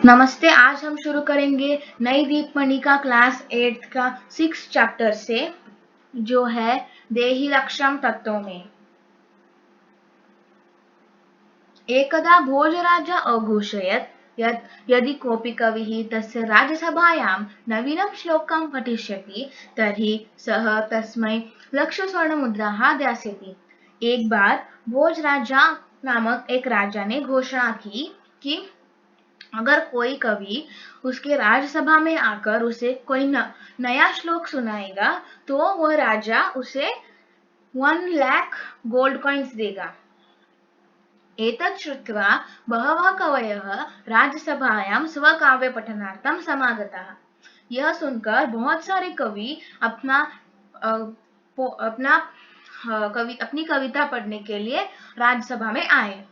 नमस्ते। आज हम शुरू करेंगे नई दीपमणि का क्लास 8 का 6 चैप्टर से, जो है देहि लक्षम तत्व में। एकदा भोजराज अघोषयत् यत् यदि कोऽपि कविः तस्य राजसभायां नवीनं श्लोकं पठिष्यति तर्हि सः तस्मै लक्षस्वर्णमुद्राः दास्यति। एक बार भोजराजा नामक एक राजा ने घोषणा की कि अगर कोई कवि उसके राज्यसभा में आकर उसे कोई नया श्लोक सुनाएगा तो वह राजा उसे 1 लाख गोल्ड कॉइन्स देगा। एतत् श्रुत्वा बहवः कवयः राज्यसभायां स्वकाव्यपठनार्थं समागताः। यह सुनकर बहुत सारे कवि अपनी कविता पढ़ने के लिए राज्यसभा में आए।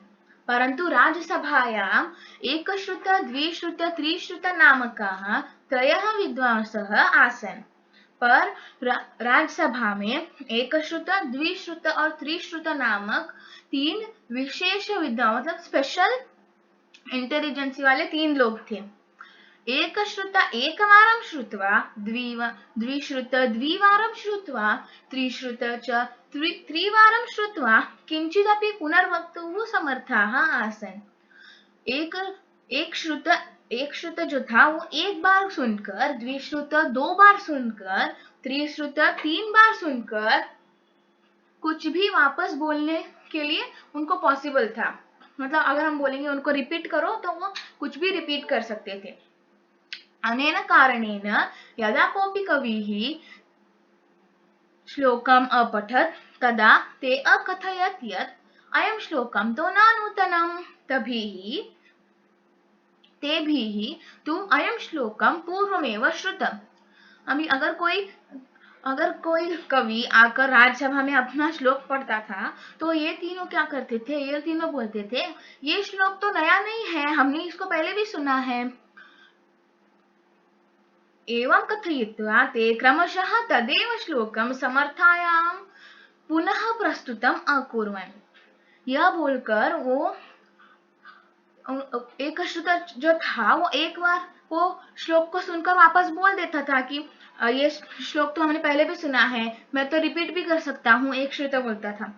परन्तु राज्यसभायां एकश्रुत द्विश्रुत त्रिश्रुत नामकाः त्रयः विद्वांसः आसन्। पर राज्यसभा में एकश्रुत द्विश्रुत और त्रिश्रुत नामक 3 विशेष विद्वान मतलब स्पेशल इंटेलिजेंसी वाले 3 लोग थे। एकश्रुत एकवारं श्रुत्वा द्विश्रुत द्विवारं श्रुत्वा त्रिश्रुत च त्रिवारं श्रुत्वा किंचिदपि पुनर्वक्तुः समर्थाः आसन्। एक श्रुत जो था वो 1 बार सुनकर, द्विश्रुत 2 बार सुनकर, त्रिश्रुत 3 बार सुनकर कुछ भी वापस बोलने के लिए उनको पॉसिबल था। मतलब अगर हम बोलेंगे उनको रिपीट करो तो वो कुछ भी रिपीट कर सकते थे। अनेन कारणेन यदा कोऽपि कविः श्लोकम् अपठत् तदा ते अकथयत् यत् अयं श्लोकं तो न नूतनं तेभिः तु अयं श्लोकं पूर्वमेव श्रुतम्। अभी अगर कोई कवि आकर राज्यसभा में अपना श्लोक पढ़ता था तो ये तीनों क्या करते थे, ये तीनों बोलते थे ये श्लोक तो नया नहीं है, हमने इसको पहले भी सुना है। एवं कथयित्वा ते क्रमशः तदेव श्लोकं समर्थायां पुनः प्रस्तुतम् अकुर्वन्। यह बोलकर वो एक श्रुत जो था वो एक बार वो श्लोक को सुनकर वापस बोल देता था कि ये श्लोक तो हमने पहले भी सुना है, मैं तो रिपीट भी कर सकता हूँ, एक श्रुत बोलता था।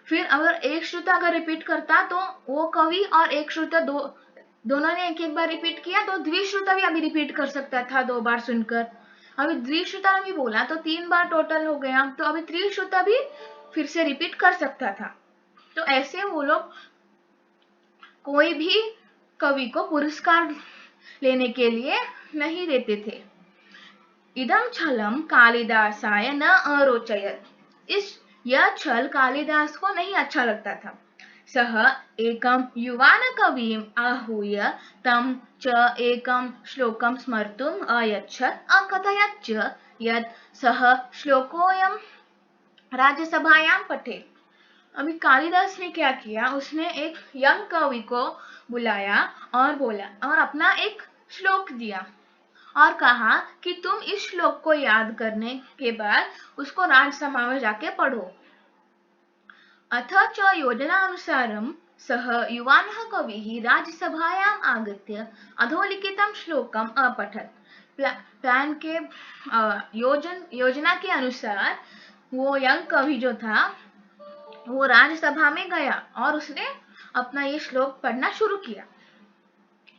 फिर अगर एक श्रुत अगर रिपीट करता तो वो कवि और एक श्रुत दोनों ने एक बार रिपीट किया तो द्विश्रुत भी अभी रिपीट कर सकता था 2 बार सुनकर। अभी द्विश्रुत ने भी बोला तो 3 बार टोटल हो गया, तो अभी त्रिश्रुत भी फिर से रिपीट कर सकता था। तो ऐसे वो लोग कोई भी कवि को पुरस्कार लेने के लिए नहीं देते थे। इदं छलं कालिदासाय न अरोचयत्। यह छल कालिदास को नहीं अच्छा लगता था। सः एकं युवान कविम् आहूय तं च एकं श्लोकं स्मर्तुम् अयच्छत् अकथयत् च यत् सः श्लोकोऽयं राज्यसभायां पठेत्। अभी कालिदास ने क्या किया, उसने एक यंग कवि को बुलाया और बोला और अपना एक श्लोक दिया और कहा कि तुम इस श्लोक को याद करने के बाद उसको राज्यसभा में जाके पढ़ो। अथ च योजनानुसारं सः युवानः कविः राज्यसभायाम् आगत्य अधोलिखितं श्लोकम् अपठत्। प्लान के योजना के अनुसार वो यंग कवि जो था वो राज्यसभा में गया और उसने अपना ये श्लोक पढ़ना शुरू किया।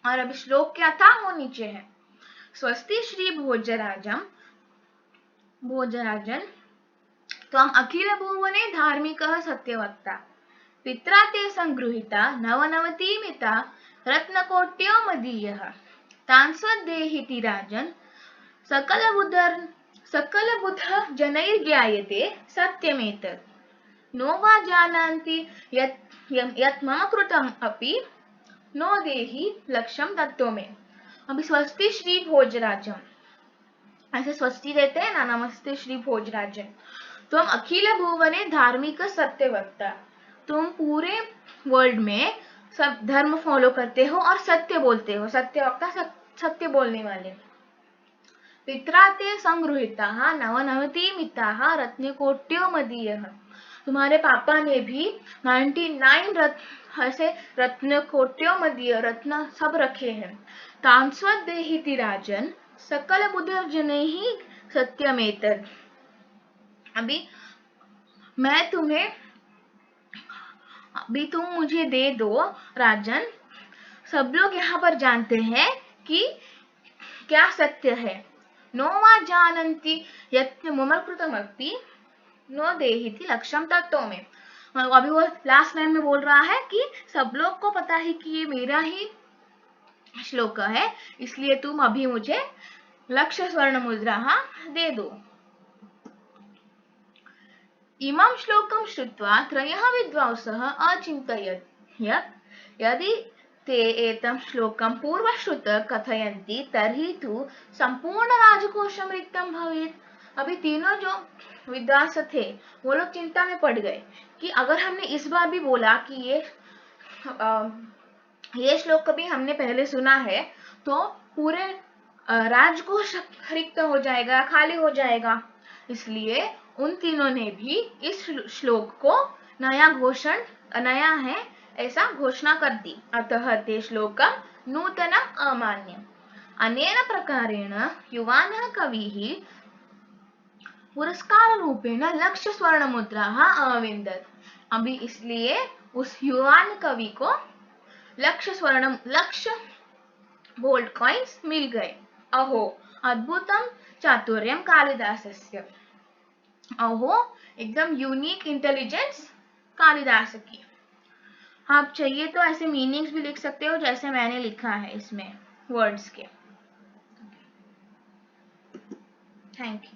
और अभी श्लोक क्या था वो नीचे है। स्वस्ति श्री भोजराजन त्वम् अखिल भुवने धार्मिकः सत्यवक्ता पित्रा ते संगृहीता नवनवतिमिता रत्नकोट्यो मदीयः तान् सद्देहीति राजन् सकलबुध जनैर्ज्ञायते सत्यमेतत् नो वा जानन्ति यत् मम कृतम् अपि नो देहि लक्ष्यम तत्व में। अभी स्वस्ति श्री भोजराजम, ऐसे स्वस्ति देते हैं ना, नमस्ते श्री भोजराजन। तुम अखिल भुवने धार्मिक सत्यवक्ता, तुम पूरे वर्ल्ड में सब धर्म फॉलो करते हो और सत्य बोलते हो, सत्यवक्ता सत्य बोलने वाले। पित्रा ते संगृहीता नवनवतिमिता रत्नकोट्यो मदीयः, तुम्हारे पापा ने भी 99 ऐसे रत्न कोट्यो मदीय रत्न सब रखे हैं। तान्स्वदेहीति राजन सकल बुद्धिर्जनैः सत्यमेतत्। अभी तुम मुझे दे दो राजन, सब लोग यहाँ पर जानते हैं कि क्या सत्य है। नो वा जानन्ति यत् ममकृतमपि नो देहीति लक्ष्यम तत्तो में। अभी वो लास्ट लाइन में बोल रहा है कि सब लोग को पता है कि ये मेरा ही श्लोक है, इसलिए तुम अभी मुझे लक्ष्य स्वर्ण मुद्रा दे दो। इमं श्लोकं श्रुत्वा त्रयः विद्वांसः अचिन्तयत् यत् यदि ते एतं श्लोकं पूर्वश्रुतः कथयन्ति तर्हि तु संपूर्ण राजकोशं रिक्तं भवेत्। अभी तीनों जो विद्वांस थे वो लोग चिंता में पड़ गए कि अगर हमने इस बार भी बोला कि ये श्लोक कभी हमने पहले सुना है तो पूरे राजकोश रिक्त हो जाएगा, खाली हो जाएगा। इसलिए उन तीनों ने भी इस श्लोक को नया है ऐसा घोषणा कर दी। अतः ते श्लोकं नूतनम् अमान्यम्। अनेन प्रकारेण युवानः कविः पुरस्कार रूपेण लक्ष्य स्वर्ण मुद्रा अविन्दत्। अभी इसलिए उस युवान कवि को लक्ष्य गोल्ड कॉइन्स मिल गए। अहो अद्भुतम चातुर्यम कालिदासस्य। अहो एकदम यूनिक इंटेलिजेंस कालिदास की। आप चाहिए तो ऐसे मीनिंग्स भी लिख सकते हो जैसे मैंने लिखा है इसमें वर्ड्स के। Thank you.